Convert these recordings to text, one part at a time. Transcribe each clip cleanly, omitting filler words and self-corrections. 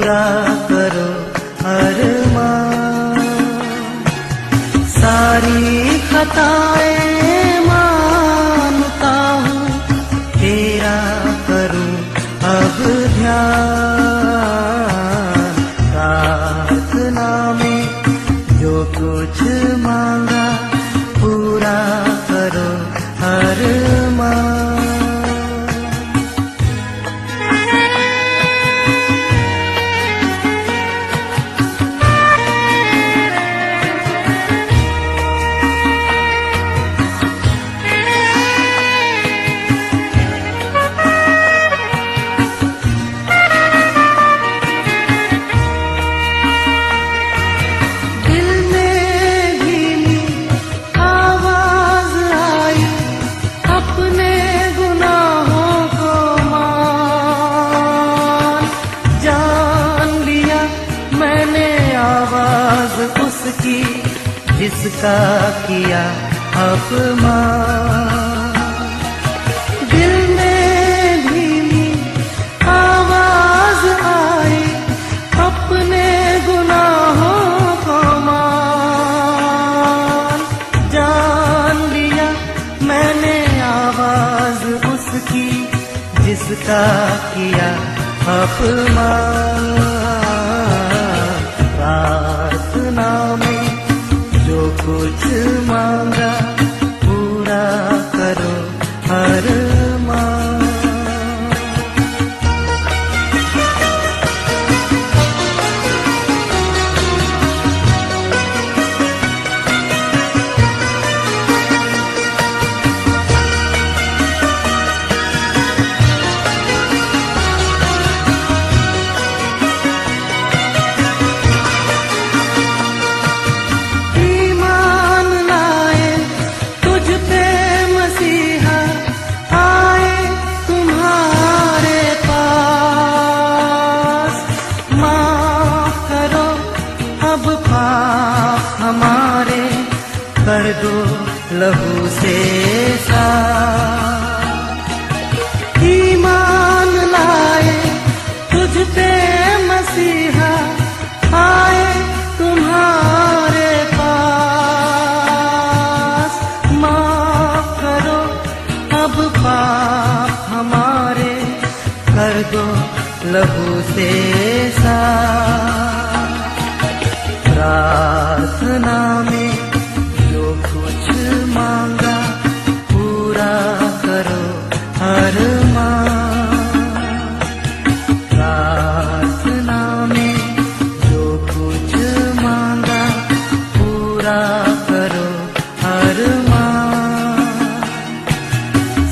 पूरा करो अरमान। सारी खताएं मानता हूँ, तेरा करूँ अब ध्यान। प्रार्थना में जो कुछ मांगा, पूरा करो अरमान। जिसका किया अपमान, दिल में धीमी आवाज आई, अपने गुनाहों को मान। जान लिया मैंने आवाज उसकी, जिसका किया अपमान। प्रार्थना में जो कुछ मांगा, पूरा करो अरमान। हमारे कर दो लहू से साफ। ईमान लाए तुझ पे मसीहा, आए तुम्हारे पास। माफ करो अब पाप हमारे, कर दो लहू से साफ। प्रार्थना में जो कुछ मांगा, पूरा करो अरमान। प्रार्थना में जो कुछ मांगा, पूरा करो अरमान।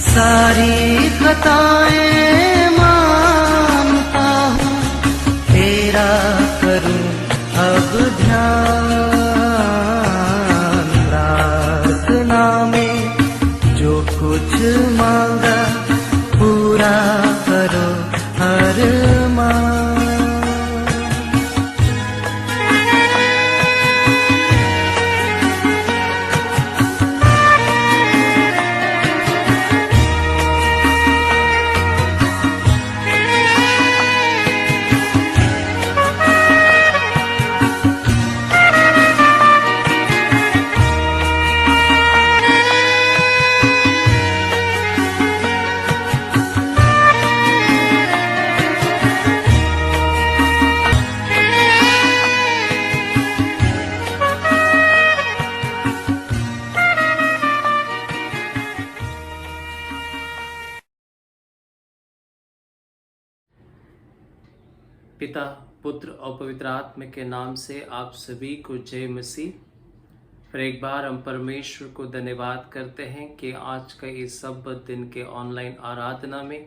सारी खताएं मानता हूँ, तेरा करूँ अब ध्यान। प्रार्थना में जो कुछ मांगा, पूरा करो अरमान। पिता, पुत्र और पवित्र आत्मा के नाम से आप सभी को जय मसीह। फिर एक बार हम परमेश्वर को धन्यवाद करते हैं कि आज का इस सब्बत दिन के ऑनलाइन आराधना में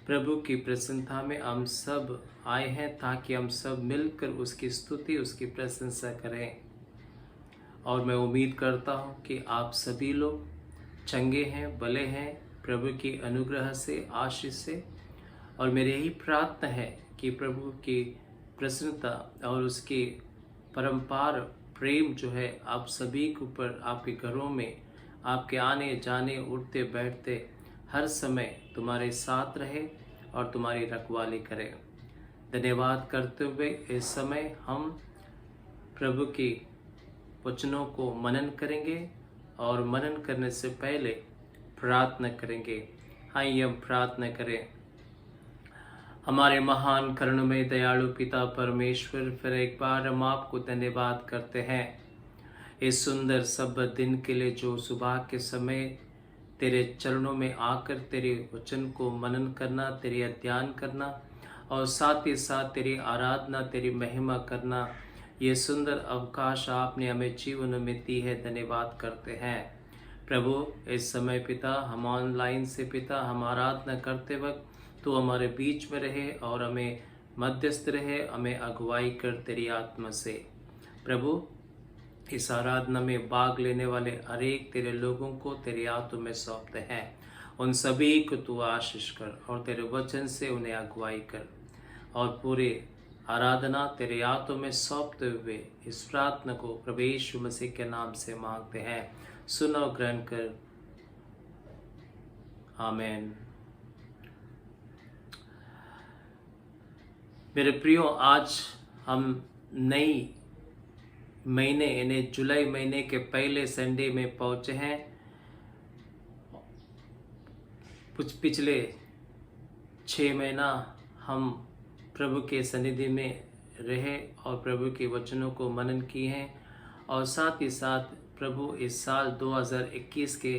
प्रभु की प्रसन्नता में हम सब आए हैं, ताकि हम सब मिलकर उसकी स्तुति, उसकी प्रशंसा करें। और मैं उम्मीद करता हूं कि आप सभी लोग चंगे हैं, भले हैं प्रभु की अनुग्रह से, आशीष से। और मेरी यही प्रार्थना है कि प्रभु की प्रसन्नता और उसकी परम्पार प्रेम जो है आप सभी के ऊपर, आपके घरों में, आपके आने जाने, उठते बैठते हर समय तुम्हारे साथ रहे और तुम्हारी रखवाली करे। धन्यवाद करते हुए इस समय हम प्रभु के वचनों को मनन करेंगे और मनन करने से पहले प्रार्थना करेंगे। आइए हम प्रार्थना करें। हमारे महान करुणमय दयालु पिता परमेश्वर, फिर एक बार हम आपको धन्यवाद करते हैं इस सुंदर सब्बात दिन के लिए, जो सुबह के समय तेरे चरणों में आकर तेरे वचन को मनन करना, तेरे अध्ययन करना और साथ ही साथ तेरी आराधना, तेरी महिमा करना, ये सुंदर अवकाश आपने हमें जीवन में दी है। धन्यवाद करते हैं प्रभु। इस समय पिता हम ऑनलाइन से पिता हम आराधना करते वक्त तो हमारे बीच में रहे और हमें मध्यस्थ रहे, हमें अगुवाई कर तेरी आत्मा से। प्रभु इस आराधना में भाग लेने वाले हरेक तेरे लोगों को तेरे हाथों में सौंपते हैं। उन सभी को तू आशीष कर और तेरे वचन से उन्हें अगुवाई कर और पूरे आराधना तेरे हाथों में सौंपते हुए इस प्रार्थना को प्रभु यीशु मसीह के नाम से मांगते हैं। सुनो, ग्रहण कर। आमीन। मेरे प्रियो, आज हम नई महीने यानी जुलाई महीने के पहले संडे में पहुंचे हैं। कुछ पिछले 6 महीना हम प्रभु के सन्निधि में रहे और प्रभु के वचनों को मनन किए हैं और साथ ही साथ प्रभु इस साल 2021 के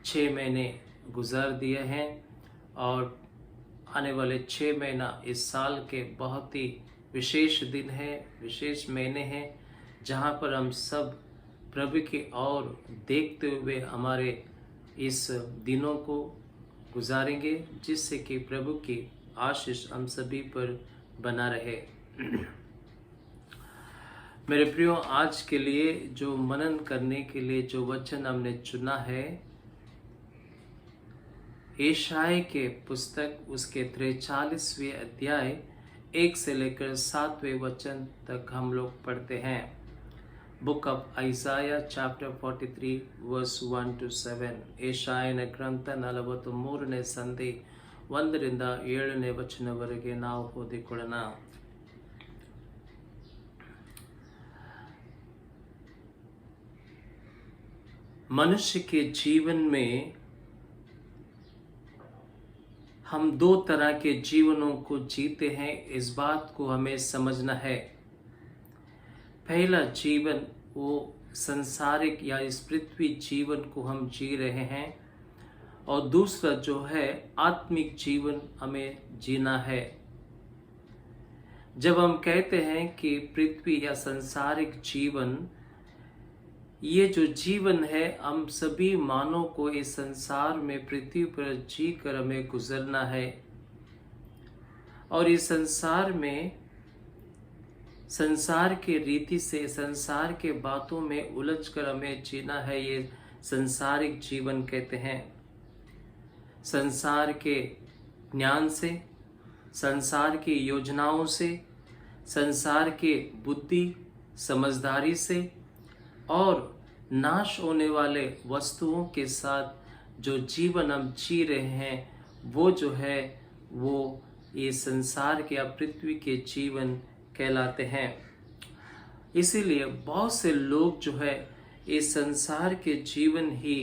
6 महीने गुजार दिए हैं और आने वाले 6 महीना इस साल के बहुत ही विशेष दिन है, विशेष महीने हैं, जहाँ पर हम सब प्रभु की ओर देखते हुए हमारे इस दिनों को गुजारेंगे, जिससे कि प्रभु की आशीष हम सभी पर बना रहे। मेरे प्रियो, आज के लिए जो मनन करने के लिए जो वचन हमने चुना है, यशायाह के पुस्तक उसके 43वें अध्याय 1 से लेकर 7वें वचन तक हम लोग पढ़ते हैं। Book of Isaiah chapter 43 verse 1 to 7। ಯೆಶಾಯನ ಗ್ರಂಥ 43ನೇ ಸಂಧಿ 1 ರಿಂದ 7ನೇ ವಚನವರೆಗೆ ನಾವು ಓದಿಕೊಳ್ಳೋಣ। मनुष्य के जीवन में हम 2 तरह के जीवनों को जीते हैं, इस बात को हमें समझना है। पहला जीवन वो संसारिक या इस पृथ्वी जीवन को हम जी रहे हैं और दूसरा जो है आत्मिक जीवन हमें जीना है। जब हम कहते हैं कि पृथ्वी या संसारिक जीवन, ये जो जीवन है हम सभी मानव को इस संसार में पृथ्वी पर जी कर हमें गुजरना है और इस संसार में संसार के रीति से, संसार के बातों में उलझकर हमें जीना है। ये संसारिक जीवन कहते हैं। संसार के ज्ञान से, संसार की योजनाओं से, संसार के बुद्धि समझदारी से और नाश होने वाले वस्तुओं के साथ जो जीवन हम जी रहे हैं, वो जो है वो ये संसार के या पृथ्वी के जीवन कहलाते हैं। इसीलिए बहुत से लोग जो है इस संसार के जीवन ही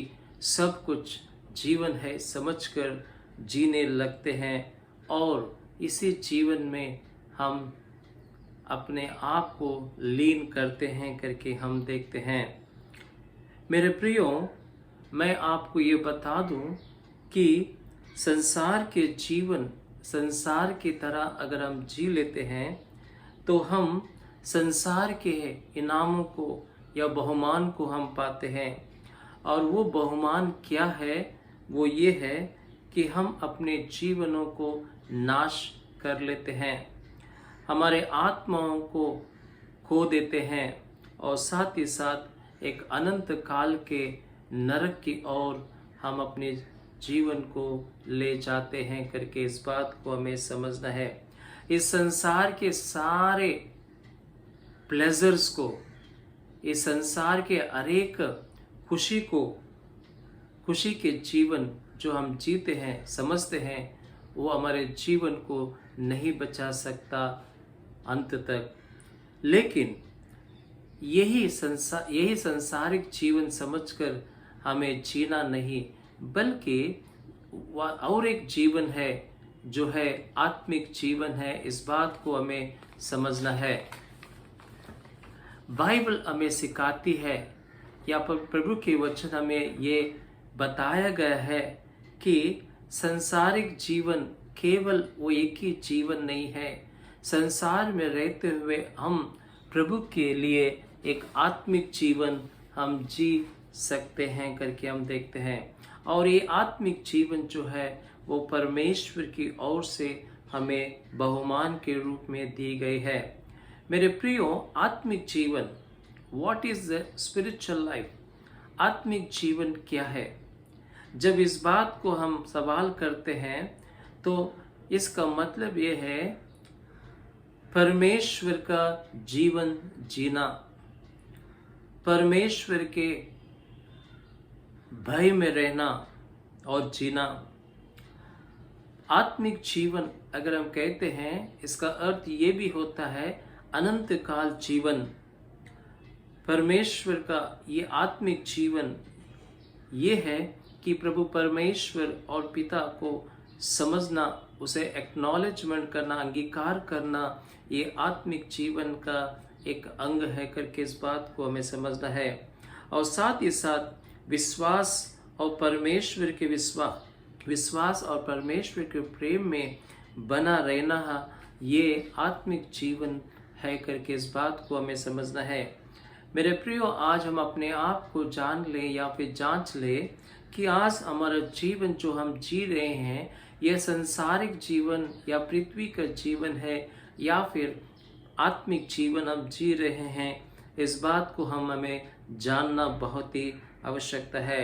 सब कुछ जीवन है समझकर जीने लगते हैं और इसी जीवन में हम अपने आप को लीन करते हैं करके हम देखते हैं। मेरे प्रियो, मैं आपको ये बता दूं कि संसार के जीवन संसार की तरह अगर हम जी लेते हैं तो हम संसार के इनामों को या बहुमान को हम पाते हैं और वो बहुमान क्या है? वो ये है कि हम अपने जीवनों को नाश कर लेते हैं, हमारे आत्माओं को खो देते हैं और साथ ही साथ एक अनंत काल के नरक की ओर हम अपने जीवन को ले जाते हैं करके इस बात को हमें समझना है। इस संसार के सारे प्लेजर्स को, इस संसार के हरेक खुशी को, खुशी के जीवन जो हम जीते हैं समझते हैं, वो हमारे जीवन को नहीं बचा सकता अंत तक। लेकिन यही संसारिक जीवन समझकर हमें जीना नहीं, बल्कि और एक जीवन है जो है आत्मिक जीवन है। इस बात को हमें समझना है। बाइबल हमें सिखाती है, या पर प्रभु के वचन हमें ये बताया गया है कि संसारिक जीवन केवल वो एक ही जीवन नहीं है। संसार में रहते हुए हम प्रभु के लिए एक आत्मिक जीवन हम जी सकते हैं करके हम देखते हैं। और ये आत्मिक जीवन जो है वो परमेश्वर की ओर से हमें बहुमान के रूप में दी गई है। मेरे प्रियो, आत्मिक जीवन, what is the spiritual life? आत्मिक जीवन क्या है? जब इस बात को हम सवाल करते हैं तो इसका मतलब ये है परमेश्वर का जीवन जीना, परमेश्वर के भय में रहना और जीना। आत्मिक जीवन अगर हम कहते हैं, इसका अर्थ ये भी होता है अनंत काल जीवन। परमेश्वर का ये आत्मिक जीवन ये है कि प्रभु परमेश्वर और पिता को समझना, उसे एक्नॉलेजमेंट करना, अंगीकार करना, ये आत्मिक जीवन का एक अंग है करके इस बात को हमें समझना है। और साथ ही साथ विश्वास और परमेश्वर के विश्वास और परमेश्वर के प्रेम में बना रहना, ये आत्मिक जीवन है करके इस बात को हमें समझना है। मेरे प्रियो, आज हम अपने आप को जान लें या फिर जांच लें कि आज हमारा जीवन जो हम जी रहे हैं, यह संसारिक जीवन या पृथ्वी का जीवन है या फिर आत्मिक जीवन हम जी रहे हैं। इस बात को हमें जानना बहुत ही आवश्यकता है।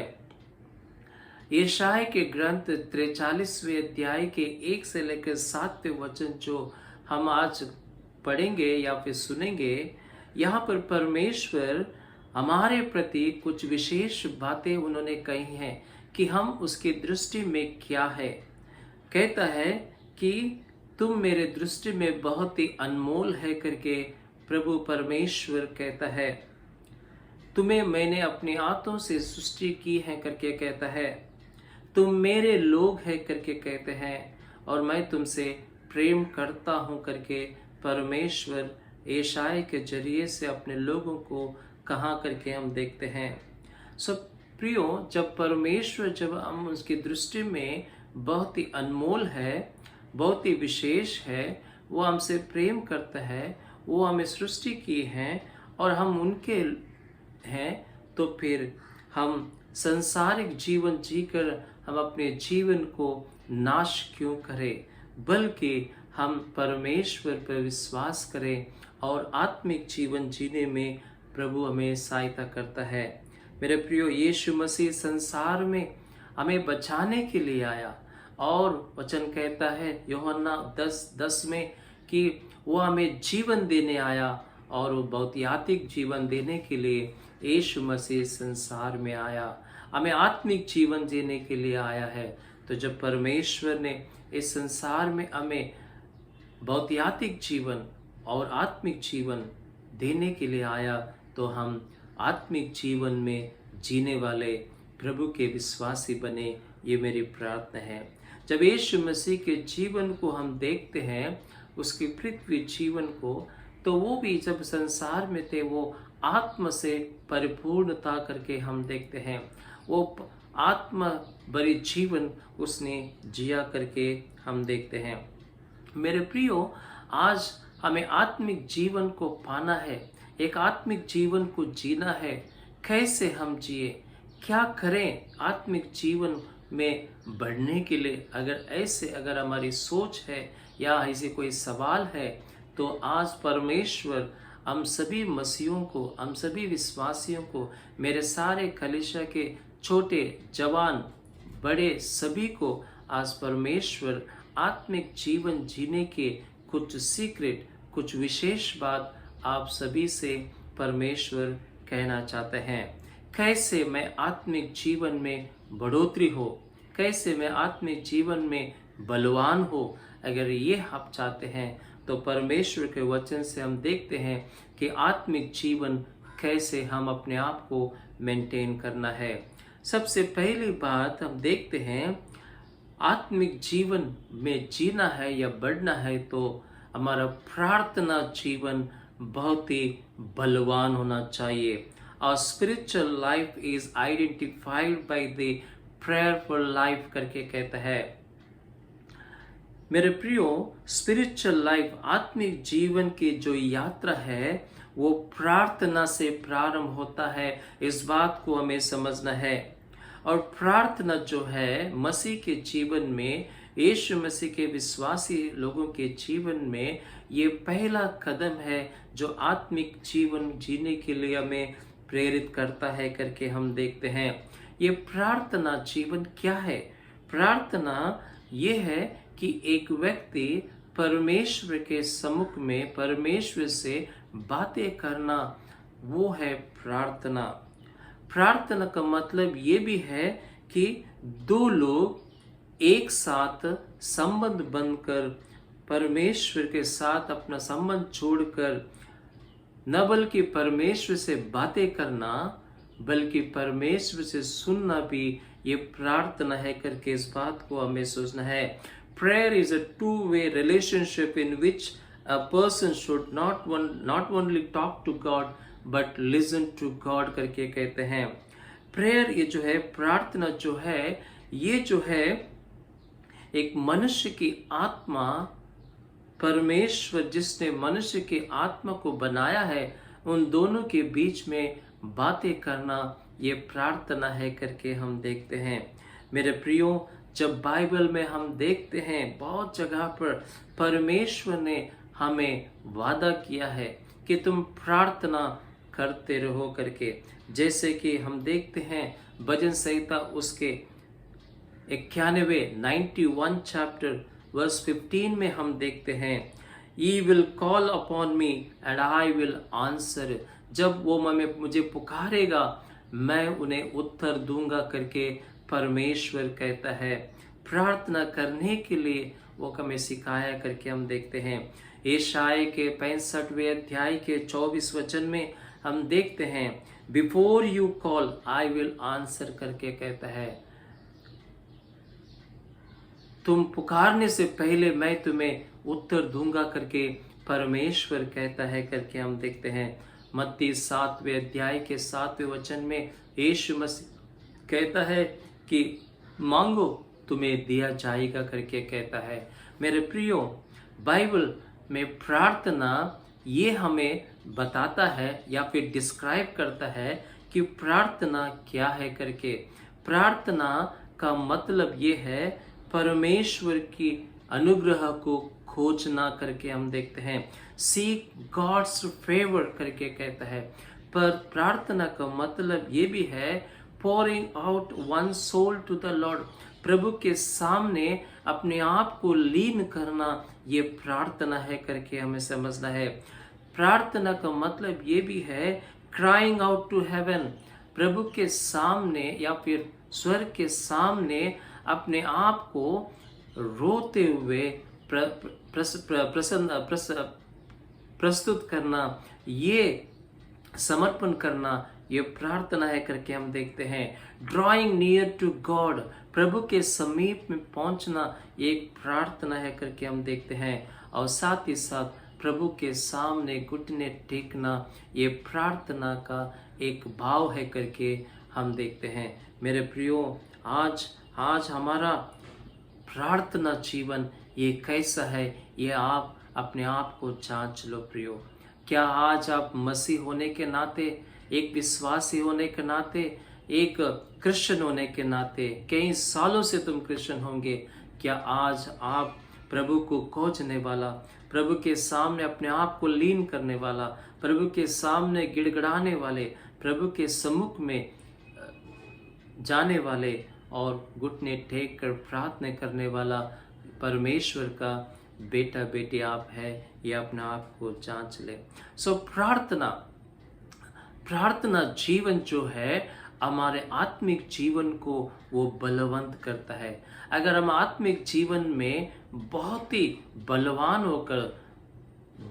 यशायाह के ग्रंथ 43वें अध्याय के 1 से लेकर 7वें वचन जो हम आज पढ़ेंगे या फिर सुनेंगे, यहाँ पर परमेश्वर हमारे प्रति कुछ विशेष बातें उन्होंने कही हैं कि हम उसकी दृष्टि में क्या है। कहता है कि तुम मेरे दृष्टि में बहुत ही अनमोल है करके प्रभु परमेश्वर कहता है। तुम्हें मैंने अपने हाथों से सृष्टि की है करके कहता है। तुम मेरे लोग हैं करके कहते हैं और मैं तुमसे प्रेम करता हूं करके परमेश्वर यशायाह के जरिए से अपने लोगों को कहा करके हम देखते हैं। सब प्रियो, जब परमेश्वर, जब हम उसकी दृष्टि में बहुत ही अनमोल है, बहुत ही विशेष है, वो हमसे प्रेम करता है, वो हमें सृष्टि की है और हम उनके हैं, तो फिर हम संसारिक जीवन जीकर हम अपने जीवन को नाश क्यों करें, बल्कि हम परमेश्वर पर विश्वास करें और आत्मिक जीवन जीने में प्रभु हमें सहायता करता है। मेरे प्रियो, यीशु मसीह संसार में हमें बचाने के लिए आया और वचन कहता है यूहन्ना 10:10 में कि वो हमें जीवन देने आया और वो बहुतायतिक जीवन देने के लिए यीशु मसीह संसार में आया, हमें आत्मिक जीवन देने के लिए आया है। तो जब परमेश्वर ने इस संसार में हमें बहुतायतिक जीवन और आत्मिक जीवन देने के लिए आया, तो हम आत्मिक जीवन में जीने वाले प्रभु के विश्वासी बने, ये मेरी प्रार्थना है। जब यीशु मसीह के जीवन को हम देखते हैं, उसकी पृथ्वी जीवन को, तो वो भी जब संसार में थे वो आत्मा से परिपूर्ण था करके हम देखते हैं। वो आत्मा भरी जीवन उसने जिया करके हम देखते हैं। मेरे प्रियो, आज हमें आत्मिक जीवन को पाना है, एक आत्मिक जीवन को जीना है। कैसे हम जिए, क्या करें आत्मिक जीवन में बढ़ने के लिए? अगर हमारी सोच है या ऐसे कोई सवाल है, तो आज परमेश्वर हम सभी मसीहों को, हम सभी विश्वासियों को, मेरे सारे कलीसिया के छोटे जवान बड़े सभी को आज परमेश्वर आत्मिक जीवन जीने के कुछ सीक्रेट, कुछ विशेष बात आप सभी से परमेश्वर कहना चाहते हैं। कैसे मैं आत्मिक जीवन में बढ़ोतरी हो, कैसे मैं आत्मिक जीवन में बलवान हो, अगर ये आप चाहते हैं तो परमेश्वर के वचन से हम देखते हैं कि आत्मिक जीवन कैसे हम अपने आप को मेंटेन करना है। सबसे पहली बात हम देखते हैं, आत्मिक जीवन में जीना है या बढ़ना है तो हमारा प्रार्थना जीवन बहुत ही बलवान होना चाहिए। Our spiritual life is identified by the prayerful life करके कहता है। मेरे प्रियो, स्पिरिचुअल लाइफ, आत्मिक जीवन की जो यात्रा है वो प्रार्थना से प्रारंभ होता है। इस बात को हमें समझना है। और प्रार्थना जो है मसीह के जीवन में, यीशु मसीह के विश्वासी लोगों के जीवन में ये पहला कदम है जो आत्मिक जीवन जीने के लिए हमें प्रेरित करता है करके हम देखते हैं। ये प्रार्थना जीवन क्या है? प्रार्थना ये है कि एक व्यक्ति परमेश्वर के सम्मुख में परमेश्वर से बातें करना, वो है प्रार्थना। प्रार्थना का मतलब ये भी है कि दो लोग एक साथ संबंध बनकर परमेश्वर के साथ अपना संबंध छोड़कर न बल्कि परमेश्वर से बातें करना बल्कि परमेश्वर से सुनना भी ये प्रार्थना है करके इस बात को हमें सोचना है। Prayer is a two-way relationship in which a person should not only talk to God but listen to God करके कहते हैं। प्रेयर ये जो है, प्रार्थना जो है, ये जो है एक मनुष्य की आत्मा, परमेश्वर जिसने मनुष्य की आत्मा को बनाया है उन दोनों के बीच में बातें करना, ये प्रार्थना है करके हम देखते हैं। मेरे प्रियो, जब बाइबल में हम देखते हैं बहुत जगह पर परमेश्वर ने हमें वादा किया है कि तुम प्रार्थना करते रहो करके। जैसे कि हम देखते हैं भजन संहिता उसके 91 चैप्टर वर्स 15 में हम देखते हैं, Ye will call upon me and I will answer। जब वो मुझे पुकारेगा मैं उन्हें उत्तर दूंगा करके परमेश्वर कहता है। प्रार्थना करने के लिए वो हमें सिखाया करके हम देखते हैं। यशायाह के 65वें अध्याय के 24 वचन में हम देखते हैं, before you call I will answer करके कहता है, तुम पुकारने से पहले मैं तुम्हें उत्तर दूंगा करके परमेश्वर कहता है करके हम देखते हैं। मत्ती 7वें अध्याय के 7वें वचन में यीशु मसीह कहता है कि मांगो तुम्हें दिया जाएगा करके कहता है। मेरे प्रियो, बाइबल में प्रार्थना ये हमें बताता है या फिर डिस्क्राइब करता है कि प्रार्थना क्या है करके। प्रार्थना का मतलब ये है परमेश्वर की अनुग्रह को खोजना करके हम देखते हैं। सीक गॉड्स फेवर करके कहता है। पर प्रार्थना का मतलब ये भी है pouring out one soul to the Lord, प्रभु के सामने अपने आप को लीन करना, ये प्रार्थना है करके हमें समझना है। प्रार्थना का मतलब ये भी है crying out to heaven, प्रभु के सामने या फिर स्वर्ग के सामने अपने आप को रोते हुए प्रस्तुत करना, ये समर्पण करना, ये प्रार्थना है करके हम देखते हैं। ड्रॉइंग नियर टू गॉड, प्रभु के समीप में पहुंचना, एक प्रार्थना है करके हम देखते हैं। और साथ ही साथ प्रभु के सामने घुटने टेकना, ये प्रार्थना का एक भाव है करके हम देखते हैं। मेरे प्रियो, आज हमारा प्रार्थना जीवन ये कैसा है, ये आप अपने आप को जांच लो प्रियो। क्या आज आप मसीह होने के नाते, एक विश्वासी होने के नाते, एक क्रिश्चियन होने के नाते, कई सालों से तुम क्रिश्चियन होंगे, क्या आज आप प्रभु को खोजने वाला, प्रभु के सामने अपने आप को लीन करने वाला, प्रभु के सामने गिड़गिड़ाने वाले, प्रभु के सम्मुख में जाने वाले और घुटने टेक कर प्रार्थना करने वाला परमेश्वर का बेटा बेटी आप है, ये अपने आप को जांच ले। प्रार्थना जीवन जो है हमारे आत्मिक जीवन को वो बलवंत करता है। अगर हम आत्मिक जीवन में बहुत ही बलवान होकर,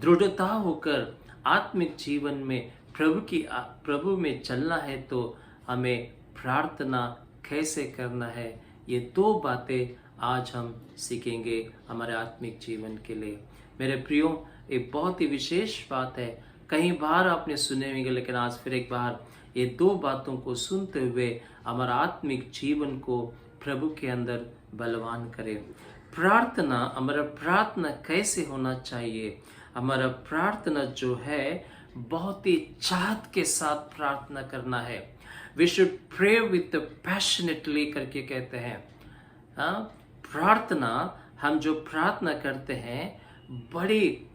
दृढ़ता होकर आत्मिक जीवन में प्रभु में चलना है, तो हमें प्रार्थना कैसे करना है, ये 2 बातें आज हम सीखेंगे हमारे आत्मिक जीवन के लिए। मेरे प्रियो, एक बहुत ही विशेष बात है, कई बार आपने सुने होंगे, लेकिन आज फिर एक बार ये 2 बातों को सुनते हुए हमारा आत्मिक जीवन को प्रभु के अंदर बलवान करें। प्रार्थना, हमारा प्रार्थना कैसे होना चाहिए? हमारा प्रार्थना जो है बहुत ही चाहत के साथ प्रार्थना करना है। We should pray with passionately करके कहते हैं। हाँ, प्रार्थना, हम जो प्रार्थना करते हैं बड़ी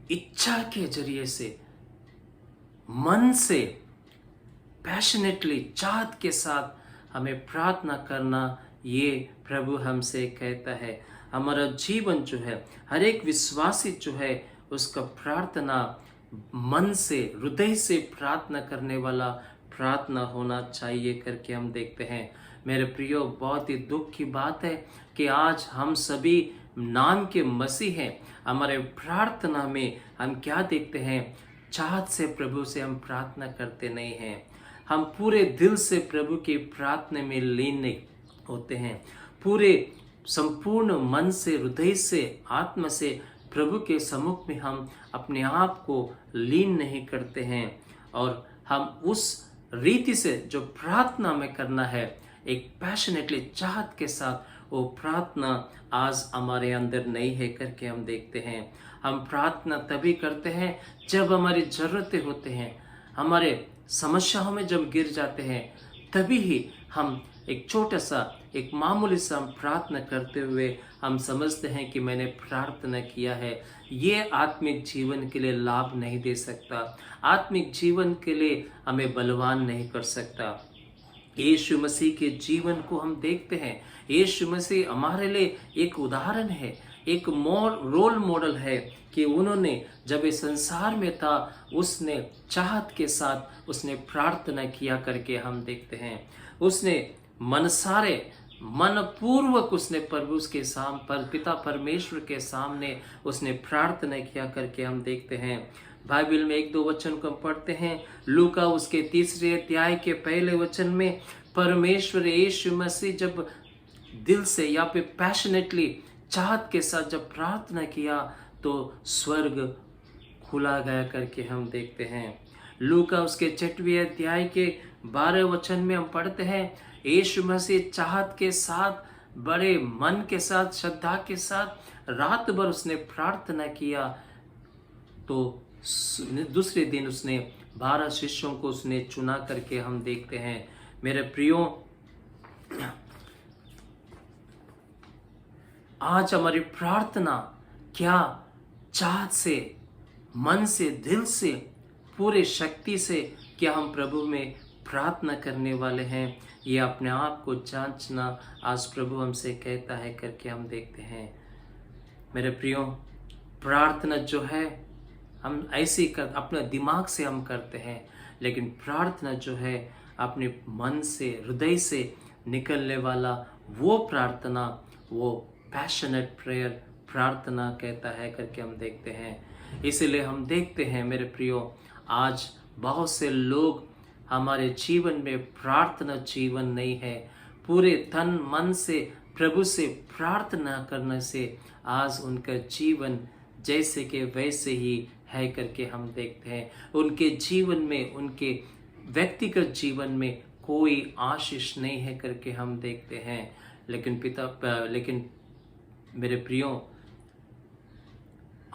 इच्छा के जरिए से, मन से, पैशनेटली, चाहत के साथ हमें प्रार्थना करना, ये प्रभु हमसे कहता है। हमारा जीवन जो है, हर एक विश्वासी जो है, उसका प्रार्थना मन से, हृदय से प्रार्थना करने वाला प्रार्थना होना चाहिए करके हम देखते हैं। मेरे प्रियो, बहुत ही दुख की बात है कि आज हम सभी नाम के मसीह हैं, हमारे प्रार्थना में हम क्या देखते हैं? चाहत से प्रभु से हम प्रार्थना करते नहीं हैं। हम पूरे दिल से प्रभु की प्रार्थना में लीन नहीं होते हैं। पूरे संपूर्ण मन से, हृदय से, आत्मा से प्रभु के सम्मुख में हम अपने आप को लीन नहीं करते हैं। और हम उस रीति से जो प्रार्थना में करना है, एक पैशनेटली, चाहत के साथ, वो प्रार्थना आज हमारे अंदर नहीं है करके हम देखते हैं। हम प्रार्थना तभी करते हैं जब हमारी ज़रूरतें होते हैं, हमारे समस्याओं में जब गिर जाते हैं, तभी ही हम एक छोटा सा, एक मामूली सा प्रार्थना करते हुए हम समझते हैं कि मैंने प्रार्थना किया है। ये आत्मिक जीवन के लिए लाभ नहीं दे सकता, आत्मिक जीवन के लिए हमें बलवान नहीं कर सकता। यीशु मसीह के जीवन को हम देखते हैं। यीशु मसीह हमारे लिए एक उदाहरण है, एक रोल मॉडल है कि उन्होंने जब इस संसार में था, उसने चाहत के साथ उसने प्रार्थना किया करके हम देखते हैं। उसने मनपूर्वक उसने प्रभु के सामने, पिता परमेश्वर के सामने उसने प्रार्थना किया करके हम देखते हैं। बाइबल में 1-2 वचन को हम पढ़ते हैं। लूका उसके 3 अध्याय के पहले वचन में, परमेश्वर यीशु मसीह जब दिल से या फिर पैशनेटली, चाहत के साथ जब प्रार्थना किया, तो स्वर्ग खुला गया करके हम देखते हैं। लूका उसके 6वें अध्याय के 12 वचन में हम पढ़ते हैं, यीशु मसीह चाहत के साथ, बड़े मन के साथ, श्रद्धा के साथ रात भर उसने प्रार्थना किया, तो दूसरे दिन उसने 12 शिष्यों को उसने चुना करके हम देखते हैं। मेरे प्रियो, आज हमारी प्रार्थना क्या चाहत से, मन से, दिल से, पूरे शक्ति से क्या हम प्रभु में प्रार्थना करने वाले हैं? ये अपने आप को जांचना आज प्रभु हमसे कहता है करके हम देखते हैं। मेरे प्रियो, प्रार्थना जो है हम ऐसे कर अपने दिमाग से हम करते हैं, लेकिन प्रार्थना जो है अपने मन से, हृदय से निकलने वाला वो प्रार्थना, वो पैशनेट प्रेयर प्रार्थना कहता है करके हम देखते हैं। इसलिए हम देखते हैं मेरे प्रियो, आज बहुत से लोग, हमारे जीवन में प्रार्थना जीवन नहीं है। पूरे तन मन से प्रभु से प्रार्थना करने से आज उनका जीवन जैसे के वैसे ही है करके हम देखते हैं। उनके जीवन में, उनके व्यक्तिगत जीवन में कोई आशीष नहीं है करके हम देखते हैं। लेकिन मेरे प्रियो,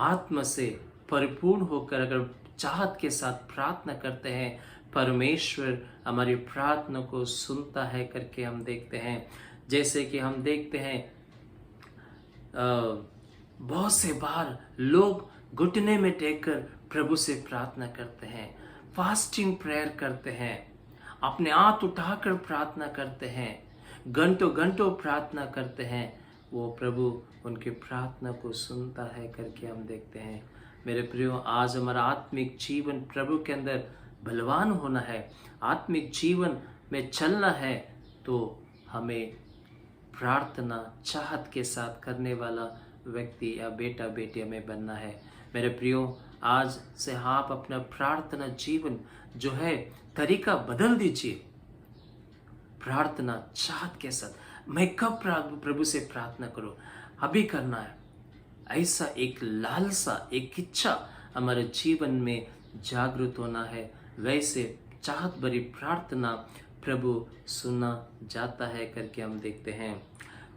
आत्मा से परिपूर्ण होकर अगर चाहत के साथ प्रार्थना करते हैं, परमेश्वर हमारी प्रार्थना को सुनता है करके हम देखते हैं। जैसे कि हम देखते हैं बहुत से बार लोग घुटने में टेककर प्रभु से प्रार्थना करते हैं, फास्टिंग प्रेयर करते हैं, अपने हाथ उठाकर प्रार्थना करते हैं, घंटों घंटों प्रार्थना करते हैं। वो प्रभु उनकी प्रार्थना को सुनता है करके हम देखते हैं। मेरे प्रियो, आज हमारा आत्मिक जीवन प्रभु के अंदर बलवान होना है, आत्मिक जीवन में चलना है, तो हमें प्रार्थना चाहत के साथ करने वाला व्यक्ति या बेटा बेटी हमें बनना है। मेरे प्रियो, आज से आप अपना प्रार्थना जीवन जो है तरीका बदल दीजिए। प्रार्थना चाहत के साथ, मैं कब प्रभु से प्रार्थना करूं, अभी करना है, ऐसा एक लालसा, एक इच्छा हमारे जीवन में जागृत होना है। वैसे चाहत भरी प्रार्थना प्रभु सुना जाता है करके हम देखते हैं।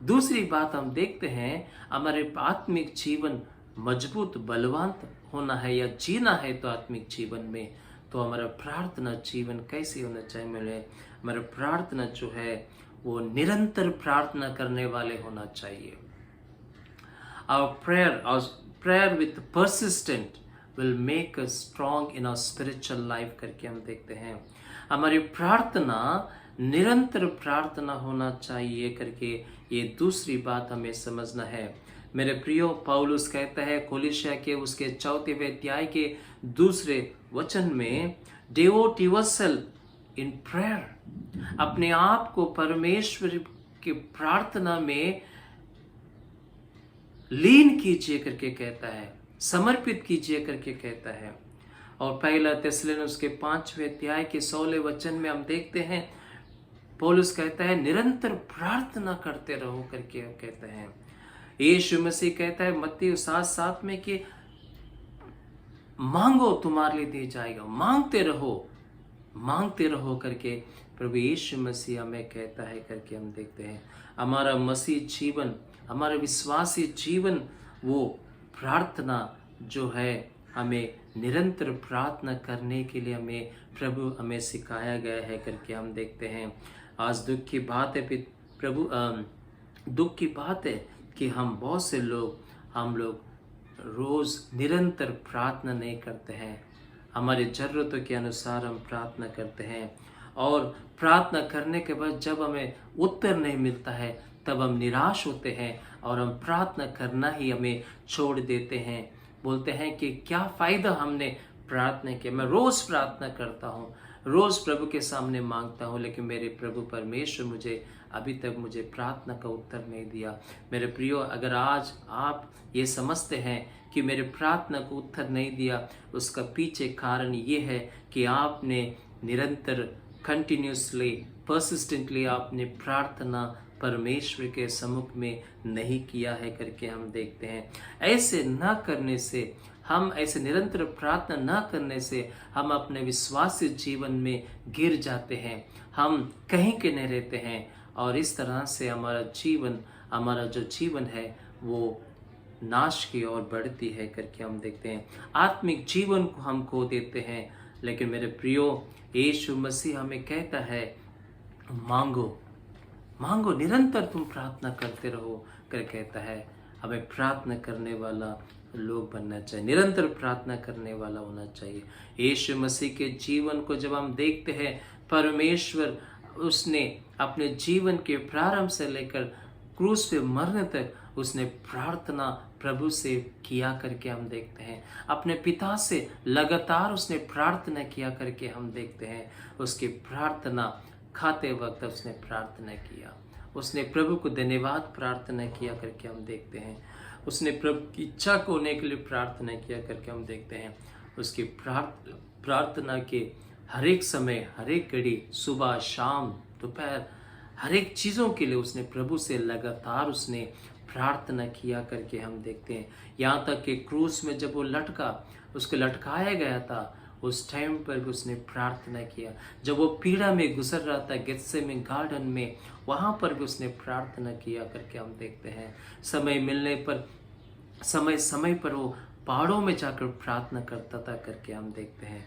दूसरी बात हम देखते हैं, हमारे आत्मिक जीवन मजबूत बलवान होना है या जीना है तो आत्मिक जीवन में, तो हमारा प्रार्थना जीवन कैसे होना चाहिए? मिले हमारा प्रार्थना जो है वो निरंतर प्रार्थना करने वाले होना चाहिए। Our prayer with persistent will make us strong in our spiritual life करके हम देखते हैं। हमारी प्रार्थना निरंतर प्रार्थना होना चाहिए करके ये दूसरी बात हमें समझना है। मेरे प्रियो, पौलुस कहता है कोलिसिया के उसके 4वें अध्याय के 2 वचन में, डिवोट योरसेल्फ इन प्रेयर, अपने आप को परमेश्वर की प्रार्थना में लीन कीजिए करके कहता है, समर्पित कीजिए करके कहता है। और पहला थिस्सलुनीके के 5वें अध्याय के 16वें वचन में हम देखते हैं, पौलुस कहता है निरंतर प्रार्थना करते रहो करके कहता है। यीशु मसीह कहता है मत्ती 7:7 में कि मांगो तुम्हारे लिए दिया जाएगा, मांगते रहो करके प्रभु यीशु मसीह हमें कहता है करके हम देखते हैं। हमारा मसीह जीवन, हमारा विश्वासी जीवन, वो प्रार्थना जो है हमें निरंतर प्रार्थना करने के लिए हमें सिखाया गया है करके हम देखते हैं। आज दुख की बात है दुख की बात है कि हम बहुत से हम लोग रोज निरंतर प्रार्थना नहीं करते हैं। हमारी जरूरतों के अनुसार हम प्रार्थना करते हैं, और प्रार्थना करने के बाद जब हमें उत्तर नहीं मिलता है तब हम निराश होते हैं और हम प्रार्थना करना ही हमें छोड़ देते हैं। बोलते हैं कि क्या फ़ायदा हमने प्रार्थना किया, मैं रोज़ प्रार्थना करता हूँ, रोज़ प्रभु के सामने मांगता हूँ, लेकिन मेरे प्रभु परमेश्वर अभी तक मुझे प्रार्थना का उत्तर नहीं दिया। मेरे प्रियो, अगर आज आप ये समझते हैं कि मेरे प्रार्थना को उत्तर नहीं दिया, उसका पीछे कारण ये है कि आपने निरंतर कंटिन्यूसली परसिस्टेंटली आपने प्रार्थना परमेश्वर के सम्मुख में नहीं किया है करके हम देखते हैं। ऐसे न करने से, हम ऐसे निरंतर प्रार्थना न करने से हम अपने विश्वासी जीवन में गिर जाते हैं, हम कहीं के नहीं रहते हैं, और इस तरह से हमारा जो जीवन है वो नाश की ओर बढ़ती है करके हम देखते हैं। आत्मिक जीवन को हम खो देते हैं। लेकिन मेरे प्रियो, यीशु मसीह हमें कहता है मांगो, निरंतर तुम प्रार्थना करते रहो कर कहता है। हमें प्रार्थना करने वाला लोग बनना चाहिए, निरंतर प्रार्थना करने वाला होना चाहिए। यीशु मसीह के जीवन को जब हम देखते हैं, परमेश्वर उसने अपने जीवन के प्रारंभ से लेकर क्रूस पे मरने तक उसने प्रार्थना प्रभु से किया करके हम देखते हैं। अपने पिता से लगातार उसने प्रार्थना किया करके हम देखते हैं। उसकी प्रार्थना खाते वक्त उसने प्रार्थना किया, उसने प्रभु को धन्यवाद प्रार्थना किया करके हम देखते हैं। उसने प्रभु की इच्छा को होने के लिए प्रार्थना किया करके हम देखते हैं। उसकी प्रार्थना के हर एक समय, हर एक घड़ी, सुबह शाम दोपहर, हर एक चीज़ों के लिए उसने प्रभु से लगातार उसने प्रार्थना किया करके हम देखते हैं। यहाँ तक कि क्रूस में जब वो उसको लटकाया गया था, उस टाइम पर भी उसने प्रार्थना किया। जब वो पीड़ा में गुजर रहा था गेत्सेमनी गार्डन में, वहाँ पर भी उसने प्रार्थना किया करके हम देखते हैं। समय मिलने पर समय पर वो पहाड़ों में जाकर प्रार्थना करता था करके हम देखते हैं।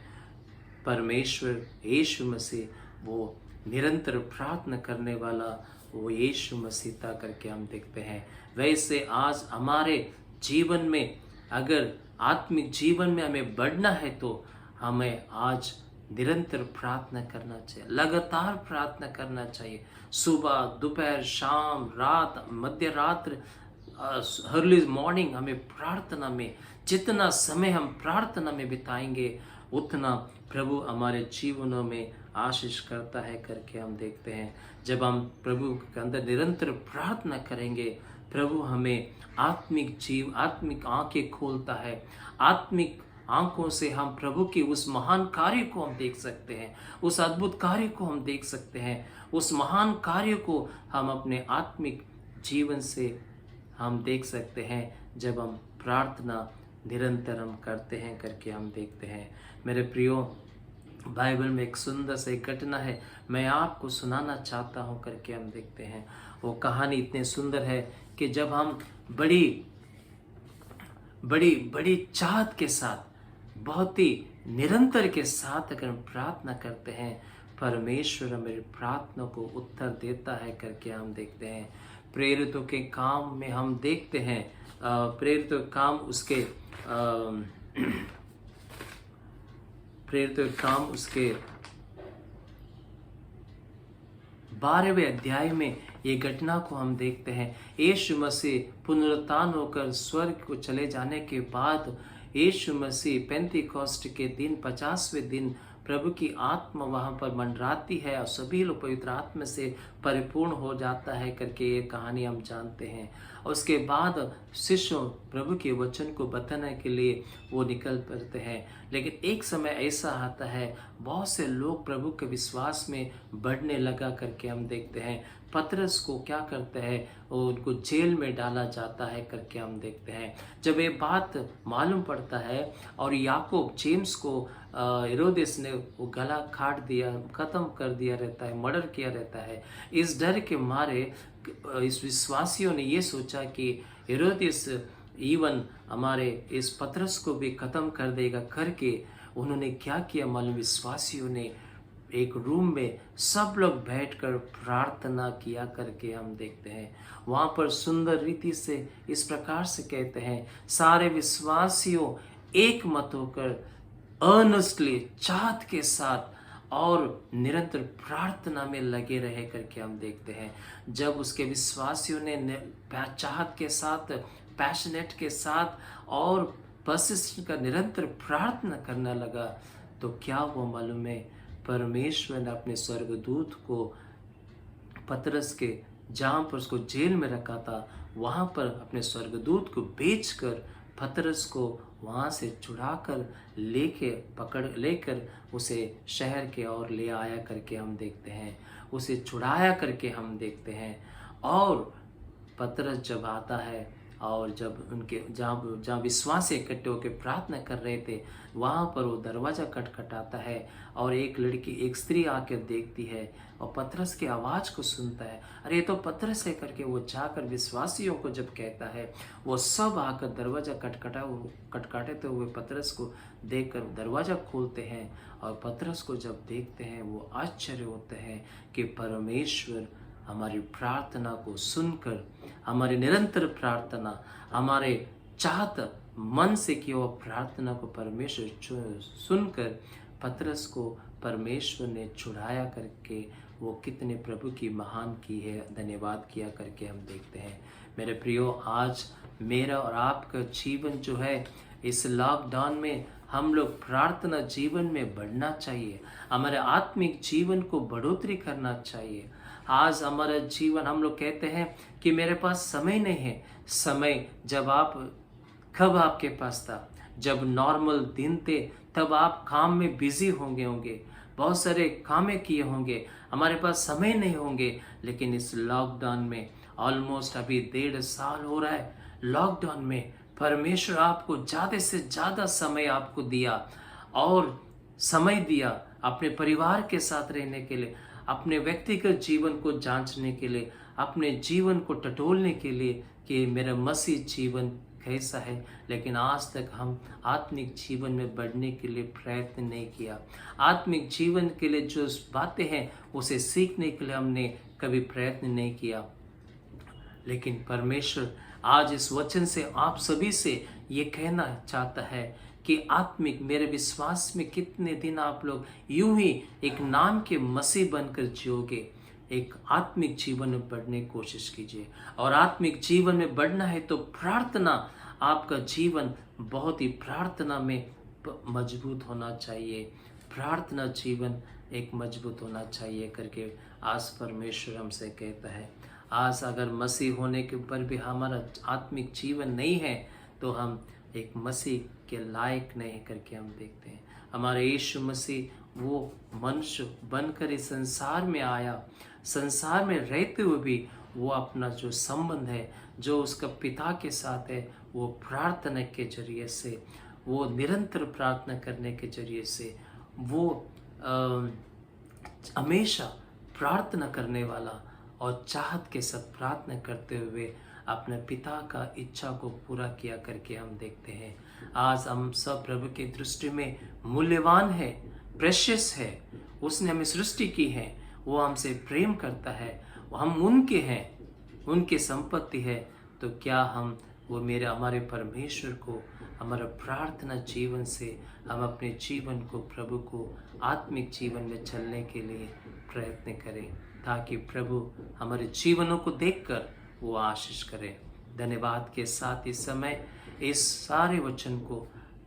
परमेश्वर यीशु मसीह वो निरंतर प्रार्थना करने वाला वो यीशु मसीह था करके हम देखते हैं। वैसे आज हमारे जीवन में, अगर आत्मिक जीवन में हमें बढ़ना है तो हमें आज निरंतर प्रार्थना करना चाहिए, लगातार प्रार्थना करना चाहिए। सुबह दोपहर शाम रात मध्य रात्र अर्ली मॉर्निंग हमें प्रार्थना में, जितना समय हम प्रार्थना में बिताएंगे उतना प्रभु हमारे जीवनों में आशीष करता है करके हम देखते हैं। जब हम प्रभु के अंदर निरंतर प्रार्थना करेंगे, प्रभु हमें आत्मिक आंखें खोलता है। आत्मिक आंखों से हम प्रभु के उस महान कार्य को हम देख सकते हैं, उस अद्भुत कार्य को हम देख सकते हैं, उस महान कार्य को हम अपने आत्मिक जीवन से हम देख सकते हैं जब हम प्रार्थना निरंतर हम करते हैं करके हम देखते हैं। मेरे प्रियो, बाइबल में एक सुंदर सी घटना है, मैं आपको सुनाना चाहता हूँ करके हम देखते हैं। वो कहानी इतनी सुंदर है कि जब हम बड़ी बड़ी बड़ी चाहत के साथ, बहुत ही निरंतर के साथ अगर हम प्रार्थना करते हैं, परमेश्वर मेरी प्रार्थना को उत्तर देता है करके हम देखते हैं। प्रेरितों के काम में हम देखते हैं, प्रेरितों के काम उसके 12वें अध्याय में ये घटना को हम देखते हैं। यीशु मसीह पुनरुत्थान होकर स्वर्ग को चले जाने के बाद यीशु मसीह पेंतीकोस्ट के दिन 50वें दिन प्रभु की आत्मा वहाँ पर मंडराती है और सभी लोग पवित्र आत्मा से परिपूर्ण हो जाता है करके ये कहानी हम जानते हैं। और उसके बाद शिष्यों प्रभु के वचन को बताने के लिए वो निकल पड़ते हैं। लेकिन एक समय ऐसा आता है, बहुत से लोग प्रभु के विश्वास में बढ़ने लगा करके हम देखते हैं। पतरस को क्या करते हैं, वो उनको जेल में डाला जाता है करके हम देखते हैं। जब ये बात मालूम पड़ता है और याकूब जेम्स को हेरोदेस ने वो गला काट दिया, खत्म कर दिया रहता है, मर्डर किया रहता है। इस डर के मारे इस विश्वासियों ने ये सोचा कि हेरोदेस इवन हमारे इस पतरस को भी खत्म कर देगा करके उन्होंने क्या किया मालूम, विश्वासियों ने एक रूम में सब लोग बैठकर प्रार्थना किया करके हम देखते हैं। वहाँ पर सुंदर रीति से इस प्रकार से कहते हैं, सारे विश्वासियों एक मत होकर अर्नेस्टली चाहत के साथ और निरंतर प्रार्थना में लगे रहे करके हम देखते हैं। जब उसके विश्वासियों ने चाहत के साथ, पैशनेट के साथ और परसिस्टेंट का निरंतर प्रार्थना करना लगा, तो क्या वो मालूम है, परमेश्वर ने अपने स्वर्गदूत को पतरस के जहाँ पर उसको जेल में रखा था वहाँ पर अपने स्वर्गदूत को भेजकर पतरस को वहाँ से छुड़ाकर लेकर उसे शहर के ओर ले आया करके हम देखते हैं, उसे छुड़ाया करके हम देखते हैं। और पतरस जब आता है और जब उनके जहाँ विश्वासी इकट्ठे होकर प्रार्थना कर रहे थे, वहाँ पर वो दरवाज़ा खटखटाता है और एक स्त्री आकर देखती है और पतरस की आवाज़ को सुनता है। अरे ये तो पतरस है करके वो जाकर विश्वासियों को जब कहता है, वो सब आकर दरवाज़ा खटखटाते हुए पतरस को देखकर दरवाज़ा खोलते हैं और पतरस को जब देखते हैं वो आश्चर्य होते हैं कि परमेश्वर हमारी प्रार्थना को सुनकर, हमारी निरंतर प्रार्थना, हमारे चाहत मन से की हुआ प्रार्थना को परमेश्वर सुनकर पतरस को परमेश्वर ने छुड़ाया करके वो कितने प्रभु की महान की है, धन्यवाद किया करके हम देखते हैं। मेरे प्रियो, आज मेरा और आपका जीवन जो है, इस लॉकडाउन में हम लोग प्रार्थना जीवन में बढ़ना चाहिए, हमारे आत्मिक जीवन को बढ़ोतरी करना चाहिए। आज हमारा जीवन, हम लोग कहते हैं कि मेरे पास समय नहीं है। समय कब आपके पास था? जब नॉर्मल दिन थे तब आप काम में बिजी होंगे, बहुत सारे कामें किए होंगे, हमारे पास समय नहीं होंगे। लेकिन इस लॉकडाउन में ऑलमोस्ट अभी 1.5 साल हो रहा है, लॉकडाउन में परमेश्वर आपको ज़्यादा से ज़्यादा समय आपको दिया और समय दिया अपने परिवार के साथ रहने के लिए, अपने व्यक्तिगत जीवन को जांचने के लिए, अपने जीवन को टटोलने के लिए कि मेरा मसीह जीवन कैसा है। लेकिन आज तक हम आत्मिक जीवन में बढ़ने के लिए प्रयत्न नहीं किया। आत्मिक जीवन के लिए जो बातें हैं उसे सीखने के लिए हमने कभी प्रयत्न नहीं किया। लेकिन परमेश्वर आज इस वचन से आप सभी से ये कहना चाहता है कि आत्मिक मेरे विश्वास में कितने दिन आप लोग यूं ही एक नाम के मसीह बनकर जियोगे। एक आत्मिक जीवन में बढ़ने की कोशिश कीजिए। और आत्मिक जीवन में बढ़ना है तो प्रार्थना, आपका जीवन बहुत ही प्रार्थना में मजबूत होना चाहिए, प्रार्थना जीवन एक मजबूत होना चाहिए करके आज परमेश्वर हमसे कहता है। आज अगर मसीह होने के ऊपर भी हमारा आत्मिक जीवन नहीं है तो हम एक मसीह के लायक नहीं करके हम देखते हैं। हमारे यीशु मसीह वो मनुष्य बनकर इस संसार में आया, संसार में रहते हुए भी वो अपना जो संबंध है, जो उसका पिता के साथ है, वो प्रार्थना के जरिए से, वो निरंतर प्रार्थना करने के जरिए से, वो हमेशा प्रार्थना करने वाला और चाहत के साथ प्रार्थना करते हुए अपने पिता का इच्छा को पूरा किया करके हम देखते हैं। आज हम सब प्रभु की दृष्टि में मूल्यवान है, प्रेशियस है। उसने हमें सृष्टि की है, वो हमसे प्रेम करता है, हम उनके हैं, उनकी संपत्ति है। तो क्या हम वो हमारे परमेश्वर को हमारा प्रार्थना जीवन से हम अपने जीवन को प्रभु को आत्मिक जीवन में चलने के लिए प्रयत्न करें, ताकि प्रभु हमारे जीवनों को देखकर वो आशीष करें। धन्यवाद के साथ इस समय इस सारे वचन को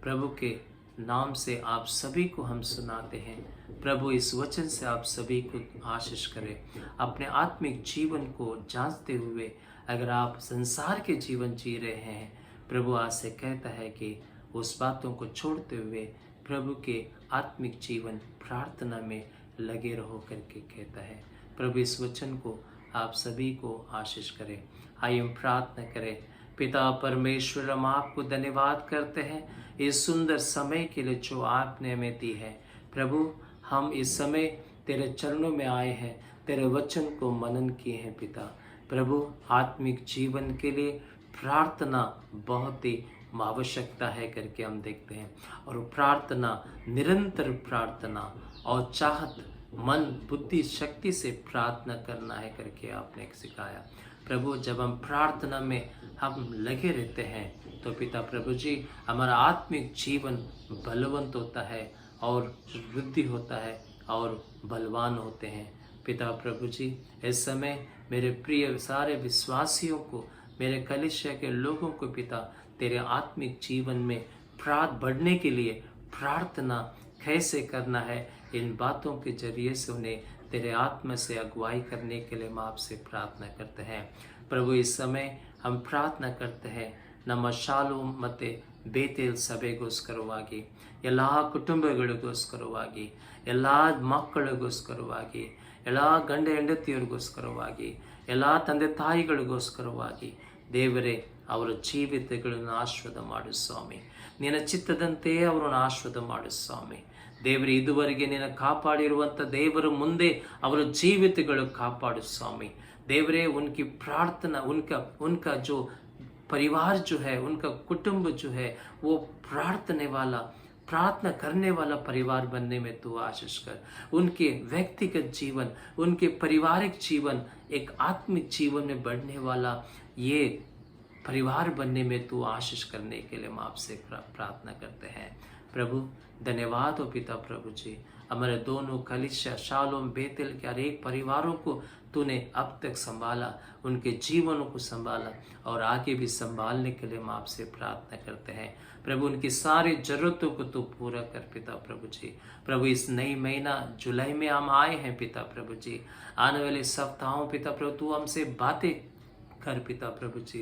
प्रभु के नाम से आप सभी को हम सुनाते हैं। प्रभु इस वचन से आप सभी को आशीष करें। अपने आत्मिक जीवन को जांचते हुए अगर आप संसार के जीवन जी रहे हैं, प्रभु आज से कहता है कि उस बातों को छोड़ते हुए प्रभु के आत्मिक जीवन प्रार्थना में लगे रहो करके कहता है। प्रभु इस वचन को आप सभी को आशीष करें। आइए हम प्रार्थना करें। पिता परमेश्वर, हम आपको धन्यवाद करते हैं इस सुंदर समय के लिए जो आपने हमें दी है। प्रभु हम इस समय तेरे चरणों में आए हैं, तेरे वचन को मनन किए हैं। पिता प्रभु आत्मिक जीवन के लिए प्रार्थना बहुत ही आवश्यकता है करके हम देखते हैं, और प्रार्थना निरंतर प्रार्थना और चाहत मन बुद्धि शक्ति से प्रार्थना करना है करके आपने सिखाया। प्रभु जब हम प्रार्थना में हम लगे रहते हैं तो पिता प्रभु जी हमारा आत्मिक जीवन बलवंत होता है और वृद्धि होता है और बलवान होते हैं। पिता प्रभु जी इस समय मेरे प्रिय सारे विश्वासियों को, मेरे कलीसिया के लोगों को पिता तेरे आत्मिक जीवन में बढ़ने के लिए प्रार्थना कैसे करना है, इन बातों के जरिए से उन्हें तेरे आत्मा से अगुवाई करने के लिए हम आपसे प्रार्थना करते हैं। प्रभु इस समय हम प्रार्थना करते हैं, ನಮ್ಮ ಶಾಲು ಮತ್ತು ಬೇತೇಲ್ ಸಭೆಗೋಸ್ಕರವಾಗಿ, ಎಲ್ಲ ಕುಟುಂಬಗಳಿಗೋಸ್ಕರವಾಗಿ, ಎಲ್ಲ ಮಕ್ಕಳಿಗೋಸ್ಕರವಾಗಿ, ಎಲ್ಲ ಗಂಡ ಹೆಂಡತಿಯರಿಗೋಸ್ಕರವಾಗಿ, ಎಲ್ಲ ತಂದೆ ತಾಯಿಗಳಿಗೋಸ್ಕರವಾಗಿ ದೇವರೇ ಅವರ ಜೀವಿತಗಳನ್ನು ಆಶೀರ್ವಾದ ಮಾಡು ಸ್ವಾಮಿ. ನಿನ್ನ ಚಿತ್ತದಂತೆ ಅವರನ್ನು ಆಶೀರ್ವಾದ ಮಾಡು ಸ್ವಾಮಿ. ದೇವರೇ ಇದುವರೆಗೆ ನಿನ್ನ ಕಾಪಾಡಿರುವಂಥ ದೇವರ ಮುಂದೆ ಅವರ ಜೀವಿತಗಳು ಕಾಪಾಡು ಸ್ವಾಮಿ. देवरे उनकी प्रार्थना, उनका जो परिवार जो है, उनका कुटुंब जो है, वो प्रार्थना करने वाला परिवार बनने में तू आशीष कर। उनके व्यक्तिगत जीवन, उनके पारिवारिक जीवन एक आत्मिक जीवन में बढ़ने वाला ये परिवार बनने में तू आशीष करने के लिए हम आपसे प्रार्थना करते हैं। प्रभु धन्यवाद हो पिता प्रभु जी, हमारे दोनों कलीसिया शालोम बेतेल के हर एक परिवारों को तूने अब तक संभाला, उनके जीवनों को संभाला और आगे भी संभालने के लिए हम आपसे प्रार्थना करते हैं। प्रभु उनकी सारी जरूरतों को तू पूरा कर पिता प्रभु जी। प्रभु इस नई महीना जुलाई में हम आए हैं पिता प्रभु जी, आने वाले सप्ताहों पिता प्रभु तू हमसे बातें कर पिता प्रभु जी,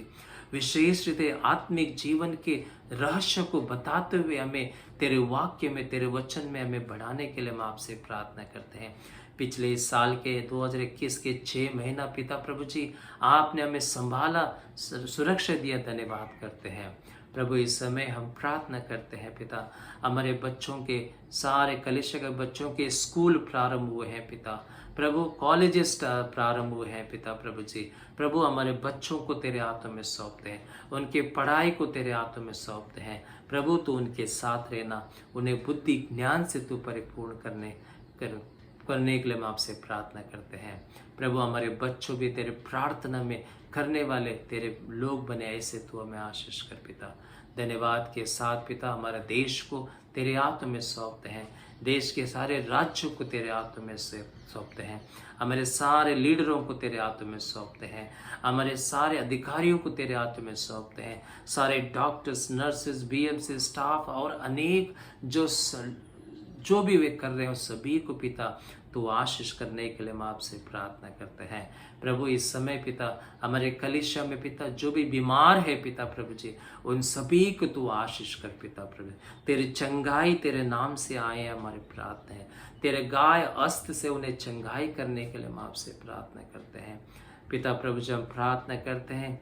विशेष रीते आत्मिक जीवन के रहस्य को बताते हुए हमें तेरे वाक्य में, तेरे वचन में हमें बढ़ाने के लिए हम आपसे प्रार्थना करते हैं। पिछले साल के 2021 के 6 महीना पिता प्रभु जी आपने हमें संभाला, सुरक्षा दिया, धन्यवाद करते हैं। प्रभु इस समय हम प्रार्थना करते हैं पिता, हमारे बच्चों के सारे कलीसिया के बच्चों के स्कूल प्रारंभ हुए हैं पिता प्रभु, कॉलेजेस प्रारंभ हुए हैं पिता प्रभु जी। प्रभु हमारे बच्चों को तेरे हाथों में सौंपते हैं, उनके पढ़ाई को तेरे हाथों में सौंपते हैं। प्रभु तू उनके साथ रहना, उन्हें बुद्धि ज्ञान से तू परिपूर्ण करने के लिए हम आपसे प्रार्थना करते हैं। प्रभु हमारे बच्चों भी तेरे प्रार्थना में करने वाले तेरे लोग बने, ऐसे तू हमें आशीष कर पिता। धन्यवाद के साथ पिता हमारे देश को तेरे हाथों में सौंपते हैं। देश के सारे राज्यों को तेरे हाथों में से सौंपते हैं, हमारे सारे लीडरों को तेरे हाथों में सौंपते हैं, हमारे सारे अधिकारियों को तेरे हाथों में सौंपते हैं, सारे डॉक्टर्स, नर्सेस, बीएमसी स्टाफ और अनेक जो भी वे कर रहे हैं सभी को पिता तो आशीष करने के लिए हम आपसे प्रार्थना करते हैं। प्रभु इस समय पिता हमारे कलीसिया में पिता जो भी बीमार है पिता प्रभु जी उन सभी को तू आशीष कर पिता प्रभु। तेरी चंगाई तेरे नाम से आए हमारी प्रार्थना है, तेरे गाय अस्त्र से उन्हें चंगाई करने के लिए हम आपसे प्रार्थना करते हैं पिता प्रभु जी। हम प्रार्थना करते हैं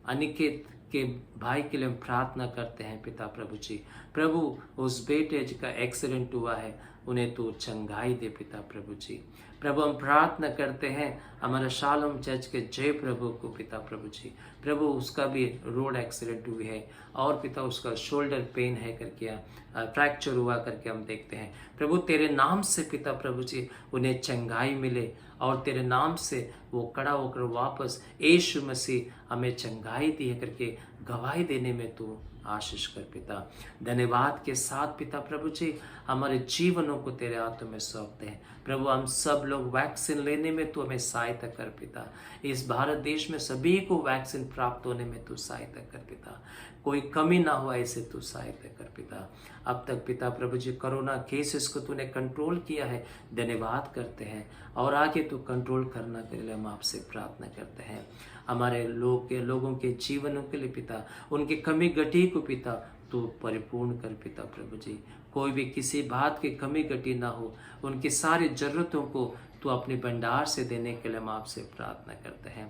अनिकेत के भाई के लिए हम प्रार्थना करते हैं पिता प्रभु जी। प्रभु उस बेटे का एक्सीडेंट हुआ है उन्हें तू चंगाई दे पिता प्रभु जी। प्रभु हम प्रार्थना करते हैं हमारा शालोम चर्च के जय प्रभु को पिता प्रभु जी। प्रभु उसका भी रोड एक्सीडेंट हुई है और पिता उसका शोल्डर पेन है करके फ्रैक्चर हुआ करके हम देखते हैं। प्रभु तेरे नाम से पिता प्रभु जी उन्हें चंगाई मिले और तेरे नाम से वो खड़ा होकर वापस यीशु मसीह हमें चंगाई दी करके गवाही देने में तू आशीष कर पिता। धन्यवाद के साथ पिता प्रभु जी हमारे जीवनों को तेरे हाथों में सौंपते हैं। प्रभु हम सब लोग वैक्सीन लेने में तू हमें सहायता कर पिता। इस भारत देश में सभी को वैक्सीन प्राप्त होने में तू सहायता कर पिता, कोई कमी ना हो ऐसे तू सहायता कर पिता। अब तक पिता प्रभु जी कोरोना केसेस को तूने कंट्रोल किया है, धन्यवाद करते हैं और आगे तू कंट्रोल करना के लिए हम आपसे प्रार्थना करते हैं। हमारे लोगों के जीवनों के लिए पिता उनकी कमी घटी को पिता तू परिपूर्ण कर पिता प्रभु जी। कोई भी किसी बात की कमी घटी ना हो, उनकी सारी जरूरतों को तू अपने भंडार से देने के लिए हम आपसे प्रार्थना करते हैं।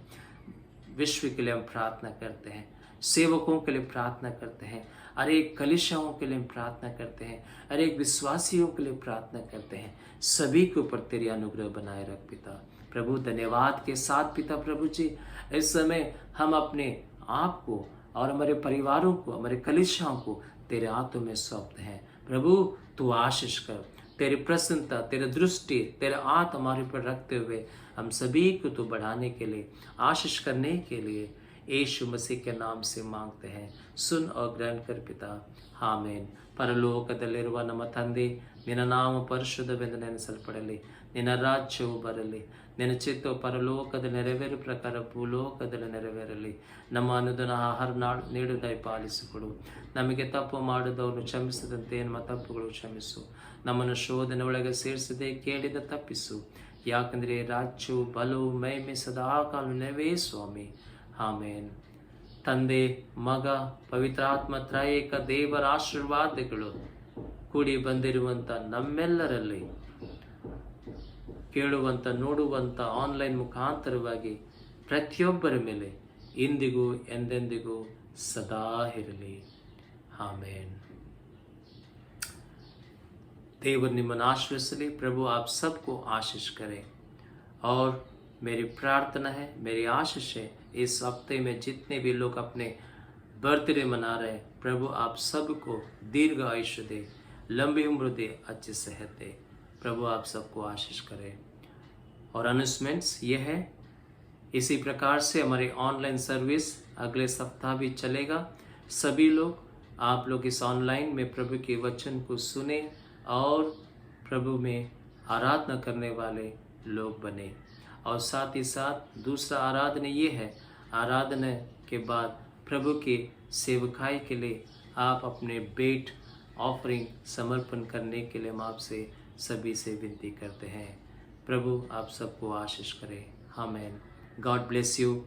विश्व के लिए हम प्रार्थना करते हैं, सेवकों के लिए प्रार्थना करते हैं, अनेक कलीसियाओं के लिए हम प्रार्थना करते हैं, अनेक विश्वासियों के लिए प्रार्थना करते हैं। सभी के ऊपर तेरी अनुग्रह बनाए रख पिता प्रभु। धन्यवाद के साथ पिता प्रभु जी इस समय हम अपने आप को और हमारे परिवारों को, हमारे कलीसियाओं को तेरे हाथों में सौंपते हैं। प्रभु तू आशीष कर, तेरी प्रसन्नता, तेरी दृष्टि, तेरे हाथ हमारे पर रखते हुए हम सभी को तू बढ़ाने के लिए, आशीष करने के लिए यीशु मसीह के नाम से मांगते हैं। सुन और ग्रहण कर पिता, आमेन। ಪರಲೋಕದಲ್ಲಿರುವ ನಮ್ಮ ತಂದೆ, ನಿನ್ನ ನಾಮ ಪರಿಶುದ್ಧವೆಂದು ನೆನೆಸಲ್ಪಡಲಿ, ನಿನ್ನ ರಾಜ್ಯವು ಬರಲಿ, ನಿನ್ನ ಚಿತ್ತವು ಪರಲೋಕದ ನೆರವೇರು ಪ್ರಕಾರ ಭೂಲೋಕದಲ್ಲಿ ನೆರವೇರಲಿ. ನಮ್ಮ ಅನುದಿನ ಆಹಾರ ನೀಡು ದಯಪಾಲಿಸಿಕೊಡು. ನಮಗೆ ತಪ್ಪು ಮಾಡಿದವನು ಕ್ಷಮಿಸದಂತೆ ನಮ್ಮ ತಪ್ಪುಗಳು ಕ್ಷಮಿಸು. ನಮ್ಮನ್ನು ಶೋಧನೆ ಒಳಗೆ ಸೇರಿಸದೆ ಕೇಳಿದ ತಪ್ಪಿಸು. ಯಾಕಂದರೆ ರಾಜ್ಯವು ಬಲವು ಮಹಿಮೆ ಸದಾಕಾಲ ನೆರವೇ ಸ್ವಾಮಿ. ಆಮೇನ್. ತಂದೆ, ಮಗ, ಪವಿತ್ರಾತ್ಮ ತ್ರಯೇಕ ದೇವರ ಆಶೀರ್ವಾದಗಳು ಕೂಡಿ ಬಂದಿರುವಂಥ ನಮ್ಮೆಲ್ಲರಲ್ಲಿ, ಕೇಳುವಂಥ, ನೋಡುವಂಥ ಆನ್ಲೈನ್ ಮುಖಾಂತರವಾಗಿ ಪ್ರತಿಯೊಬ್ಬರ ಮೇಲೆ ಇಂದಿಗೂ ಎಂದೆಂದಿಗೂ ಸದಾ ಇರಲಿ. ಆಮೇನ್. देवर निम्न आशीर्वसली. प्रभु आप सबको आशीष करें और मेरी प्रार्थना है, मेरी आशीष है इस हफ्ते में जितने भी लोग अपने बर्थडे मना रहे हैं, प्रभु आप सबको दीर्घ आयुष्य दे, लंबी उम्र दे, अच्छी सेहत दे. प्रभु आप सबको आशीष करें. और अनाउंसमेंट्स ये है, इसी प्रकार से हमारी ऑनलाइन सर्विस अगले सप्ताह भी चलेगा. सभी लोग, आप लोग इस ऑनलाइन में प्रभु के वचन को सुने और प्रभु में आराधना करने वाले लोग बने. और साथ ही साथ दूसरा आराधना ये है, आराधना के बाद प्रभु की सेवकाई के लिए आप अपने भेंट ऑफरिंग समर्पण करने के लिए हम आपसे सभी से विनती करते हैं. प्रभु आप सबको आशीष करे. आमेन. God bless you.